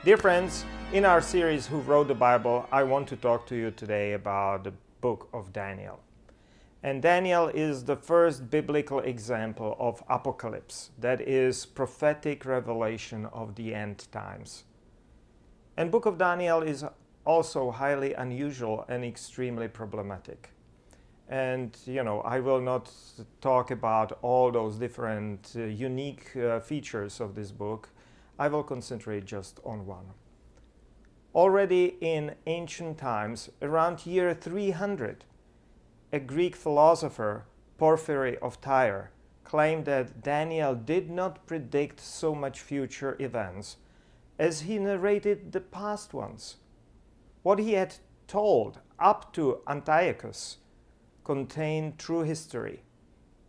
Dear friends, in our series Who Wrote the Bible, I want to talk to you today about the book of Daniel. And Daniel is the first biblical example of apocalypse, that is, prophetic revelation of the end times. And book of Daniel is also highly unusual and extremely problematic. And, I will not talk about all those different unique features of this book. I will concentrate just on one. Already in ancient times, around year 300, a Greek philosopher, Porphyry of Tyre, claimed that Daniel did not predict so much future events as he narrated the past ones. What he had told up to Antiochus contained true history.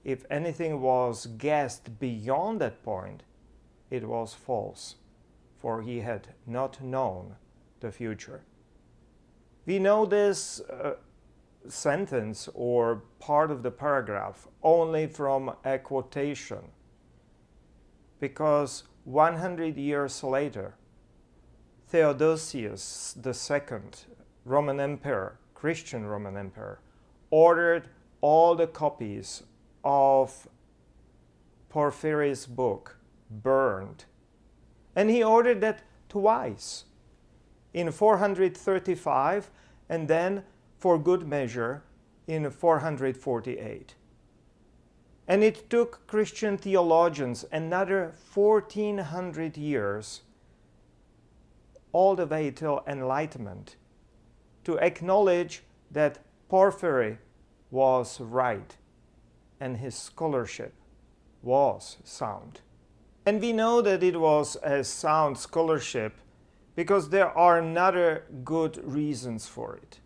If anything was guessed beyond that point, it was false, for he had not known the future. We know this sentence or part of the paragraph only from a quotation, because 100 years later, Theodosius II, Roman Emperor, Christian Roman Emperor, ordered all the copies of Porphyry's book burned. And he ordered that twice, in 435 and then, for good measure, in 448. And it took Christian theologians another 1400 years, all the way till Enlightenment, to acknowledge that Porphyry was right and his scholarship was sound. And we know that it was a sound scholarship because there are another good reasons for it.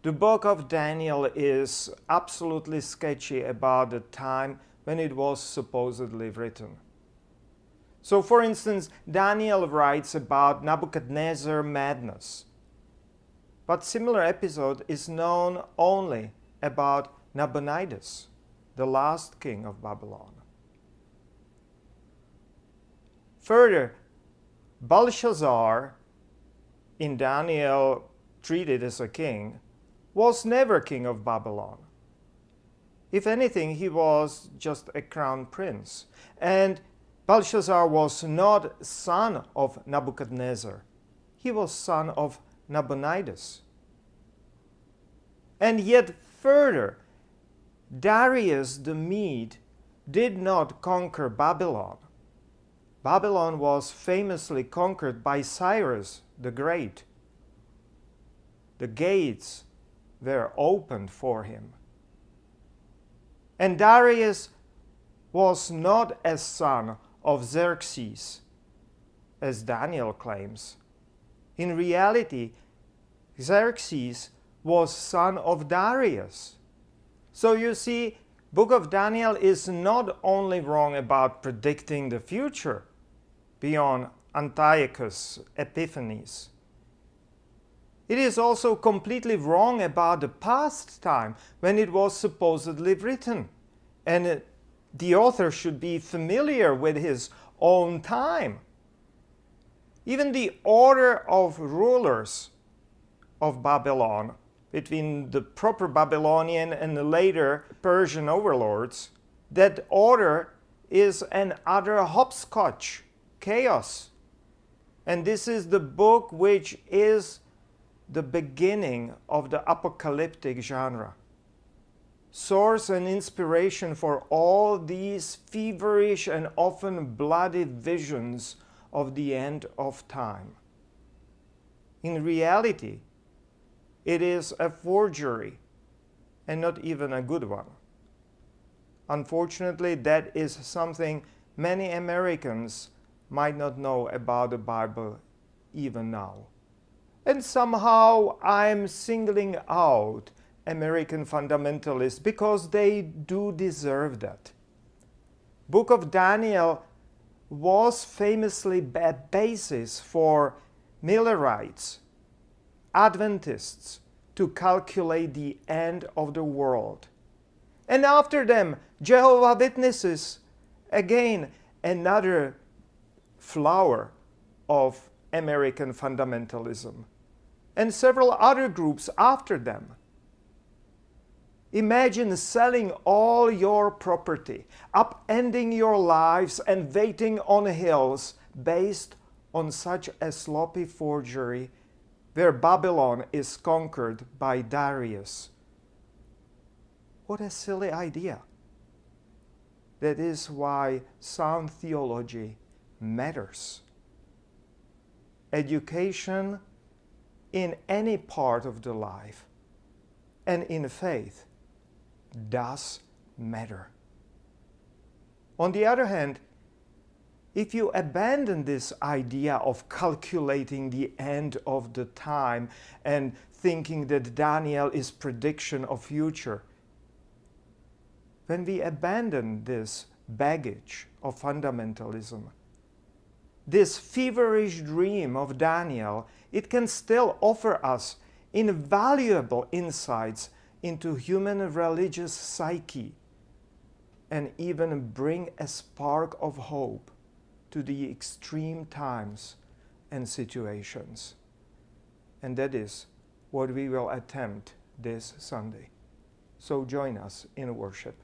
The book of Daniel is absolutely sketchy about the time when it was supposedly written. So, for instance, Daniel writes about Nebuchadnezzar's madness. But similar episode is known only about Nabonidus, the last king of Babylon. Further, Belshazzar, in Daniel treated as a king, was never king of Babylon. If anything, he was just a crown prince. And Belshazzar was not son of Nebuchadnezzar. He was son of Nabonidus. And yet further, Darius the Mede did not conquer Babylon. Babylon was famously conquered by Cyrus the Great. The gates were opened for him. And Darius was not a son of Xerxes, as Daniel claims. In reality, Xerxes was son of Darius. So you see, book of Daniel is not only wrong about predicting the future beyond Antiochus Epiphanes. It is also completely wrong about the past time when it was supposedly written. And the author should be familiar with his own time. Even the order of rulers of Babylon, between the proper Babylonian and the later Persian overlords, that order is an utter hopscotch, chaos. And this is the book which is the beginning of the apocalyptic genre. Source and inspiration for all these feverish and often bloody visions of the end of time. In reality, it is a forgery and not even a good one. Unfortunately, that is something many Americans might not know about the Bible even now. And somehow I'm singling out American fundamentalists because they do deserve that. Book of Daniel was famously a basis for Millerites, Adventists, to calculate the end of the world. And after them, Jehovah's Witnesses, again another flower of American fundamentalism and several other groups after them. Imagine selling all your property, upending your lives and waiting on hills based on such a sloppy forgery where Babylon is conquered by Darius. What a silly idea. That is why sound theology matters. Education in any part of the life and in faith does matter. On the other hand, if you abandon this idea of calculating the end of the time and thinking that Daniel is prediction of future, when we abandon this baggage of fundamentalism, this feverish dream of Daniel, it can still offer us invaluable insights into human religious psyche and even bring a spark of hope to the extreme times and situations. And that is what we will attempt this Sunday. So join us in worship.